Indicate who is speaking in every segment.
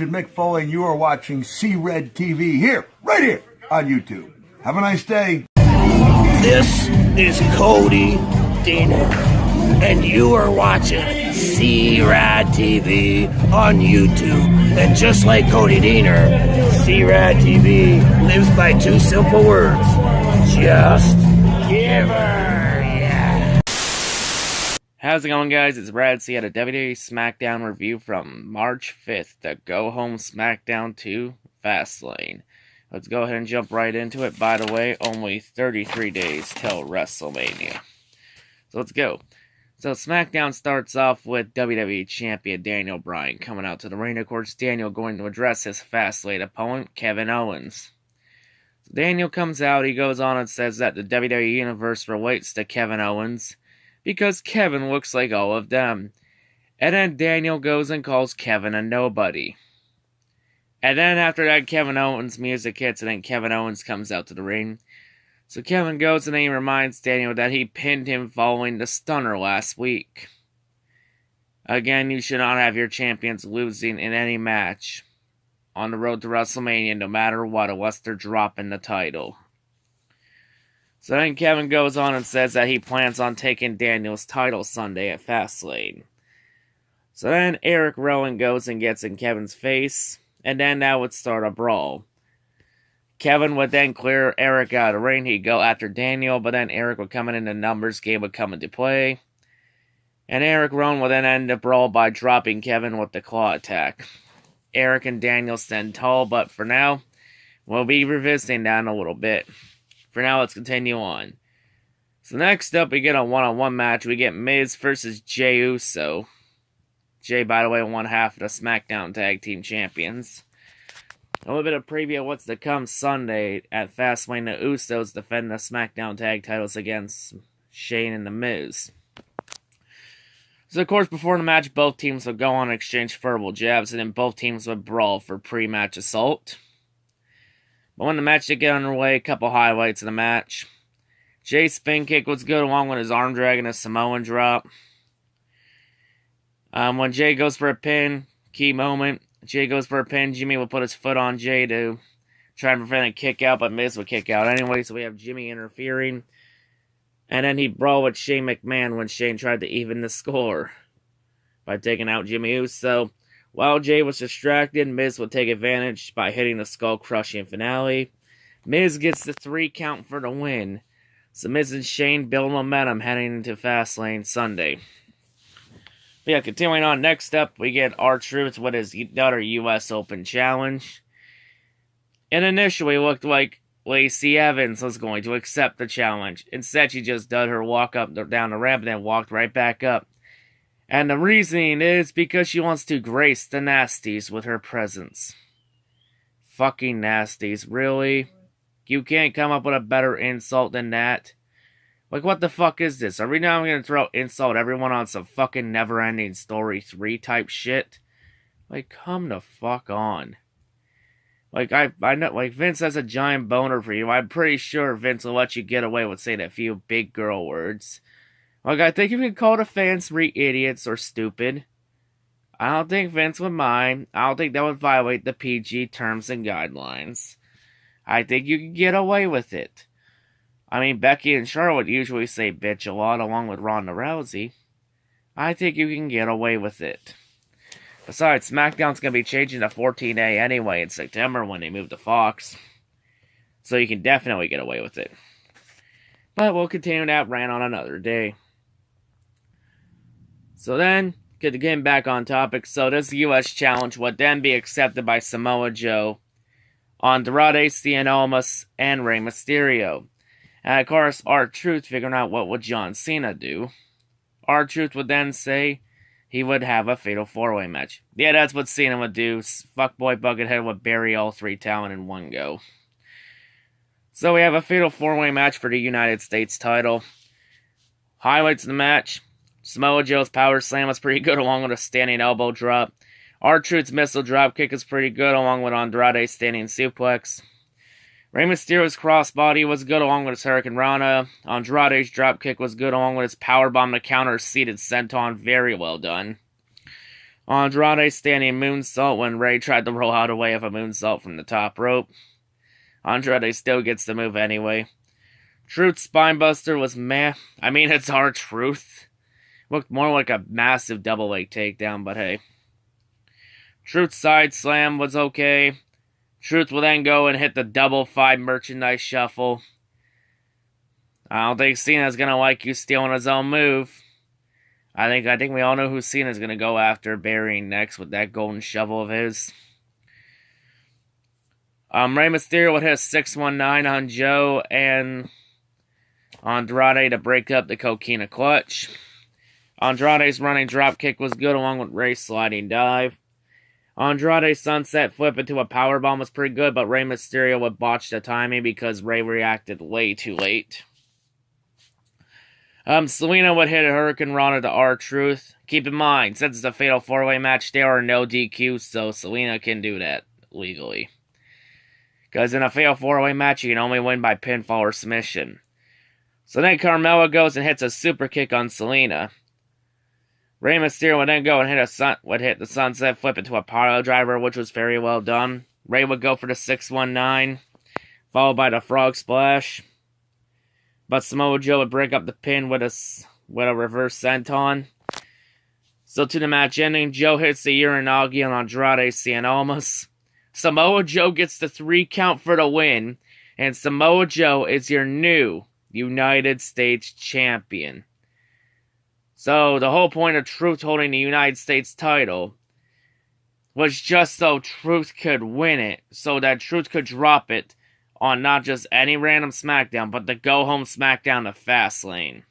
Speaker 1: Legend Mick Foley, and you are watching C-RadTV here, right here on YouTube. Have a nice day.
Speaker 2: This is Cody Diener, and you are watching C-RadTV on YouTube. And just like Cody Diener, C-RadTV lives by two simple words. Just give her, yeah.
Speaker 3: How's it going, guys? It's Brad C at a WWE Smackdown review from March 5th, the Go Home Smackdown 2 Fastlane. Let's go ahead and jump right into it. By the way, only 33 days till WrestleMania. So let's go. So SmackDown starts off with WWE Champion Daniel Bryan coming out to the ring. Of course, Daniel going to address his Fastlane opponent, Kevin Owens. So Daniel comes out, he goes on and says that the WWE Universe relates to Kevin Owens because Kevin looks like all of them. And then Daniel goes and calls Kevin a nobody. And then after that, Kevin Owens' music hits, and then Kevin Owens comes out to the ring. So Kevin goes and he reminds Daniel that he pinned him following the stunner last week. Again, you should not have your champions losing in any match on the road to WrestleMania, no matter what, unless they're dropping the title. So then Kevin goes on and says that he plans on taking Daniel's title Sunday at Fastlane. So then Eric Rowan goes and gets in Kevin's face. And then that would start a brawl. Kevin would then clear Eric out of the ring. He'd go after Daniel, but then Eric would come in the numbers game would come into play. And Eric Rowan would then end the brawl by dropping Kevin with the claw attack. Eric and Daniel stand tall, but for now, we'll be revisiting that in a little bit. For now, let's continue on. So next up, we get a one-on-one match. We get Miz versus Jey Uso. Jay, by the way, one half of the SmackDown Tag Team Champions. A little bit of preview of what's to come Sunday at Fastlane. The Usos defend the SmackDown Tag titles against Shane and The Miz. So, of course, before the match, both teams would go on and exchange verbal jabs, and then both teams would brawl for pre-match assault. But when the match did get underway, a couple highlights of the match. Jay's spin kick was good, along with his arm drag and a Samoan drop. When Jay goes for a pin, key moment, Jay goes for a pin, Jimmy will put his foot on Jay to try and prevent a kick out, but Miz would kick out anyway, so we have Jimmy interfering. And then he'd brawl with Shane McMahon when Shane tried to even the score by taking out Jimmy Uso. While Jay was distracted, Miz would take advantage by hitting the skull-crushing finale. Miz gets the 3 count for the win. So Miz and Shane build momentum heading into Fastlane Sunday. But yeah, continuing on, next up, we get R-Truth with his other U.S. Open Challenge. And initially, it looked like Lacey Evans was going to accept the challenge. Instead, she just did her walk up down the ramp and then walked right back up. And the reasoning is because she wants to grace the Nasties with her presence. Fucking Nasties, really? You can't come up with a better insult than that? Like, what the fuck is this? Are we now going to throw insult everyone on some fucking Never-Ending Story 3 type shit? Like, come the fuck on. Like, I know, like, Vince has a giant boner for you. I'm pretty sure Vince will let you get away with saying a few big girl words. Like, I think you can call the fans 3 idiots or stupid. I don't think Vince would mind. I don't think that would violate the PG terms and guidelines. I think you can get away with it. I mean, Becky and Charlotte usually say bitch a lot along with Ronda Rousey. I think you can get away with it. Besides, SmackDown's going to be changing to 14A anyway in September when they move to Fox. So you can definitely get away with it. But we'll continue that rant on another day. So then, getting back on topic, so this U.S. challenge would then be accepted by Samoa Joe, Andrade Cien Almas, and Rey Mysterio. And of course, R-Truth figuring out what would John Cena do. R-Truth would then say he would have a fatal 4-way match. Yeah, that's what Cena would do. Fuckboy Buckethead would bury all 3 talent in one go. So we have a fatal 4-way match for the United States title. Highlights of the match. Samoa Joe's power slam was pretty good along with a standing elbow drop. R-Truth's missile drop kick is pretty good along with Andrade's standing suplex. Rey Mysterio's crossbody was good along with his Hurricane Rana. Andrade's dropkick was good along with his powerbomb to counter seated senton. Very well done. Andrade standing moonsault when Ray tried to roll out away of a moonsault from the top rope. Andrade still gets the move anyway. Truth's spinebuster was meh. I mean, it's our Truth. Looked more like a massive double leg takedown, but hey. Truth's side slam was okay. Truth will then go and hit the double 5 merchandise shuffle. I don't think Cena's gonna like you stealing his own move. I think we all know who Cena's gonna go after, burying next with that golden shovel of his. Rey Mysterio would hit a 619 on Joe and Andrade to break up the Coquina clutch. Andrade's running dropkick was good along with Rey's sliding dive. Andrade's sunset flip into a powerbomb was pretty good, but Rey Mysterio would botch the timing because Rey reacted way too late. Selena would hit a Hurricane Rana to R-Truth. Keep in mind, since it's a Fatal 4-Way match, there are no DQs, so Selena can do that legally. Because in a Fatal 4-Way match, you can only win by pinfall or submission. So then Carmella goes and hits a super kick on Selena. Rey Mysterio would then go and hit the sunset flip into a pile driver, which was very well done. Rey would go for the 619, followed by the frog splash. But Samoa Joe would break up the pin with a reverse senton. So to the match ending, Joe hits the Uranagi on Andrade Cien Almas. Samoa Joe gets the 3 count for the win, and Samoa Joe is your new United States champion. So the whole point of Truth holding the United States title was just so Truth could win it, so that Truth could drop it on not just any random SmackDown, but the go-home SmackDown of Fastlane.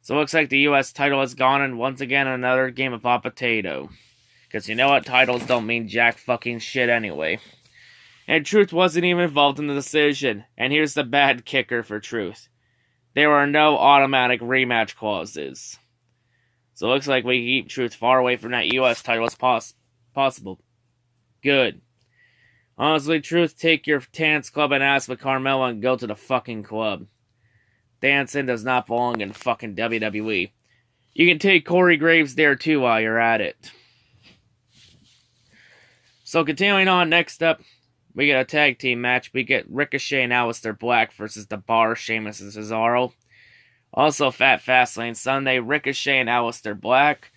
Speaker 3: So it looks like the US title is gone, and once again another game of hot potato. Because you know what, titles don't mean jack fucking shit anyway. And Truth wasn't even involved in the decision, and here's the bad kicker for Truth. There are no automatic rematch clauses. So it looks like we keep Truth far away from that US title as possible. Good. Honestly, Truth, take your dance club and ass with Carmella and go to the fucking club. Dancing does not belong in fucking WWE. You can take Corey Graves there too while you're at it. So continuing on, next up, we get a tag team match. We get Ricochet and Aleister Black versus The Bar, Sheamus and Cesaro. Also, Fat Fastlane Sunday, Ricochet and Aleister Black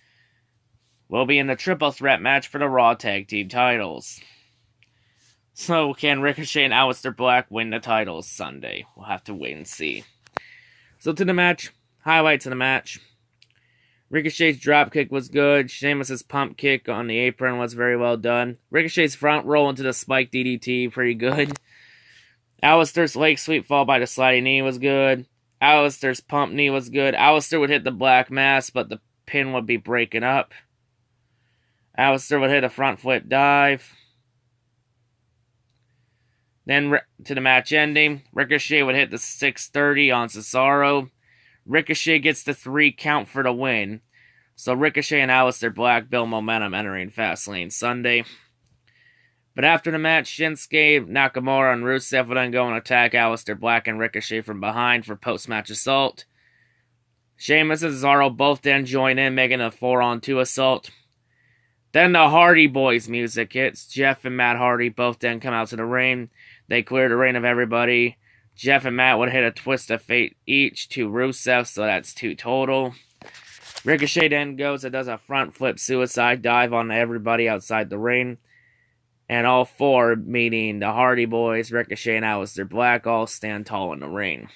Speaker 3: will be in the triple threat match for the Raw Tag Team titles. So, can Ricochet and Aleister Black win the titles Sunday? We'll have to wait and see. So, to the match. Highlights of the match. Ricochet's dropkick was good. Sheamus' pump kick on the apron was very well done. Ricochet's front roll into the spike DDT, pretty good. Aleister's leg sweep followed by the sliding knee was good. Aleister's pump knee was good. Aleister would hit the black mass, but the pin would be breaking up. Aleister would hit a front flip dive. Then to the match ending, Ricochet would hit the 630 on Cesaro. Ricochet gets the 3 count for the win. So Ricochet and Aleister Black build momentum entering Fastlane Sunday. But after the match, Shinsuke, Nakamura, and Rusev would then go and attack Aleister Black and Ricochet from behind for post-match assault. Sheamus and Cesaro both then join in, making a 4-on-2 assault. Then the Hardy Boys music hits. Jeff and Matt Hardy both then come out to the ring. They clear the ring of everybody. Jeff and Matt would hit a twist of fate each to Rusev, so that's 2 total. Ricochet then goes and does a front flip suicide dive on everybody outside the ring. And all 4, meaning the Hardy Boys, Ricochet, and Aleister Black, all stand tall in the ring.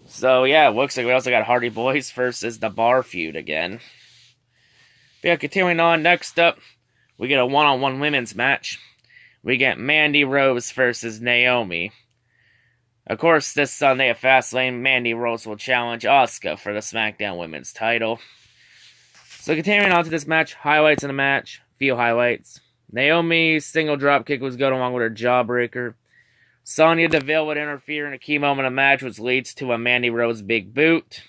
Speaker 3: So yeah, it looks like we also got Hardy Boys versus the Bar feud again. But yeah, continuing on, next up, we get a one-on-one women's match. We get Mandy Rose versus Naomi. Of course, this Sunday at Fastlane, Mandy Rose will challenge Asuka for the SmackDown Women's title. So continuing on to this match, highlights of the match, few highlights. Naomi's single dropkick was good along with her jawbreaker. Sonya Deville would interfere in a key moment of the match, which leads to a Mandy Rose big boot.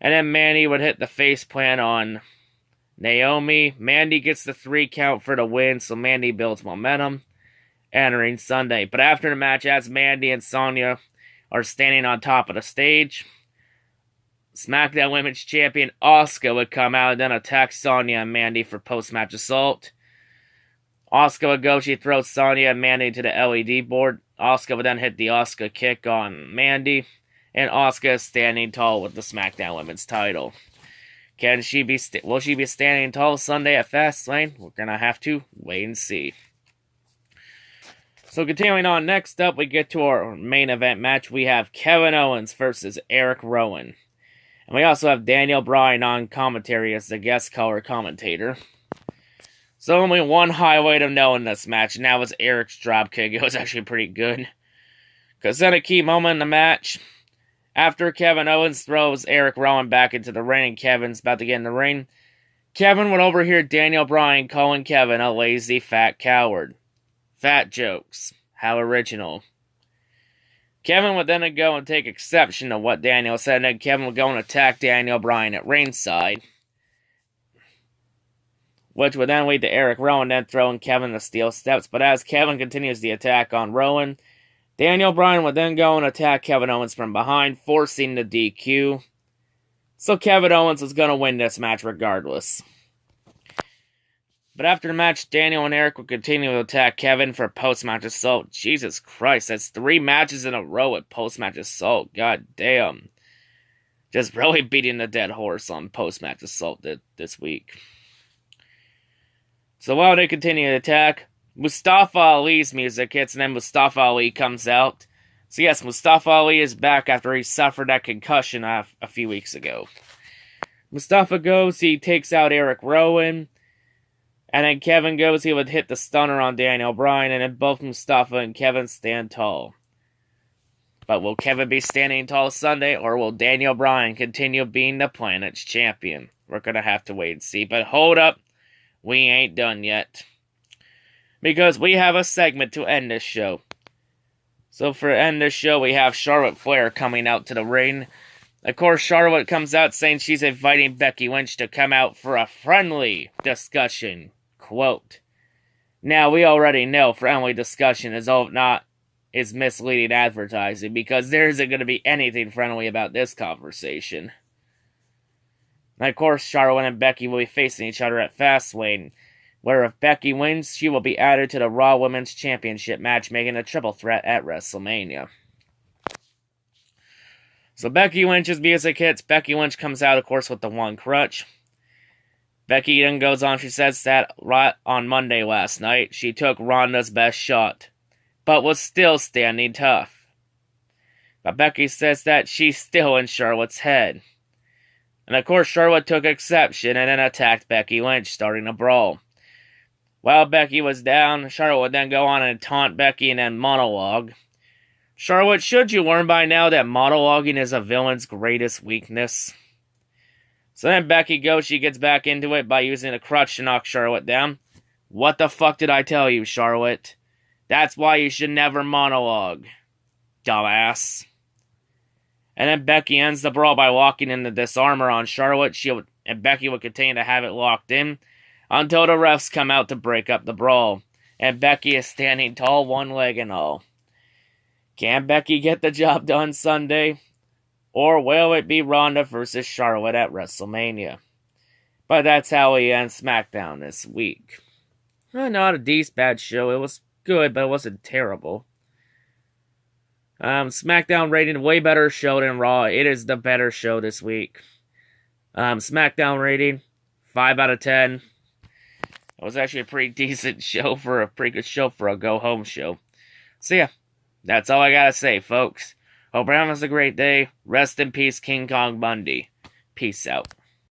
Speaker 3: And then Mandy would hit the face plant on Naomi. Mandy gets the 3 count for the win, so Mandy builds momentum entering Sunday. But after the match, as Mandy and Sonya are standing on top of the stage, SmackDown Women's Champion Asuka would come out and then attack Sonya and Mandy for post-match assault. Asuka would go, she throws Sonya and Mandy to the LED board. Asuka would then hit the Asuka kick on Mandy, and Asuka is standing tall with the SmackDown Women's title. Will she be standing tall Sunday at Fastlane? We're gonna have to wait and see. So continuing on, next up we get to our main event match. We have Kevin Owens versus Eric Rowan. And we also have Daniel Bryan on commentary as the guest color commentator. So only one highway to know in this match, and that was Eric's dropkick. It was actually pretty good. Because then a key moment in the match, after Kevin Owens throws Eric Rowan back into the ring and Kevin's about to get in the ring, Kevin would overhear Daniel Bryan calling Kevin a lazy fat coward. Fat jokes. How original. Kevin would then go and take exception to what Daniel said, and then Kevin would go and attack Daniel Bryan at ringside, which would then lead to Eric Rowan then throwing Kevin the steel steps. But as Kevin continues the attack on Rowan, Daniel Bryan would then go and attack Kevin Owens from behind, forcing the DQ. So Kevin Owens was going to win this match regardless. But after the match, Daniel and Eric would continue to attack Kevin for post-match assault. Jesus Christ, that's 3 matches in a row at post-match assault. God damn. Just really beating the dead horse on post-match assault this week. So while they continue to attack, Mustafa Ali's music hits and then Mustafa Ali comes out. So yes, Mustafa Ali is back after he suffered that concussion a few weeks ago. Mustafa goes, he takes out Eric Rowan. And then Kevin goes, he would hit the stunner on Daniel Bryan. And then both Mustafa and Kevin stand tall. But will Kevin be standing tall Sunday, or will Daniel Bryan continue being the planet's champion? We're going to have to wait and see. But hold up. We ain't done yet. Because we have a segment to end this show. So for end this show, we have Charlotte Flair coming out to the ring. Of course, Charlotte comes out saying she's inviting Becky Lynch to come out for a friendly discussion. Quote. Now, we already know friendly discussion is misleading advertising, because there isn't going to be anything friendly about this conversation. And of course, Charlotte and Becky will be facing each other at Fastlane, where if Becky wins, she will be added to the Raw Women's Championship match, making a triple threat at WrestleMania. So Becky Lynch's music hits. Becky Lynch comes out, of course, with the one crutch. Becky then goes on, she says that on Monday last night, she took Ronda's best shot, but was still standing tough. But Becky says that she's still in Charlotte's head. And of course, Charlotte took exception and then attacked Becky Lynch, starting a brawl. While Becky was down, Charlotte would then go on and taunt Becky and then monologue. Charlotte, should you learn by now that monologuing is a villain's greatest weakness? So then Becky goes, she gets back into it by using a crutch to knock Charlotte down. What the fuck did I tell you, Charlotte? That's why you should never monologue, dumbass. And then Becky ends the brawl by walking in the disarmor on Charlotte. And Becky would continue to have it locked in until the refs come out to break up the brawl. And Becky is standing tall, one leg and all. Can Becky get the job done Sunday? Or will it be Ronda versus Charlotte at WrestleMania? But that's how we end SmackDown this week. Not a decent bad show. It was good, but it wasn't terrible. SmackDown rating, way better show than Raw. It is the better show this week. SmackDown rating, 5 out of 10. It was actually a pretty decent show a pretty good show for a go-home show. So yeah, that's all I gotta say, folks. Hope everyone has a great day. Rest in peace, King Kong Bundy. Peace out.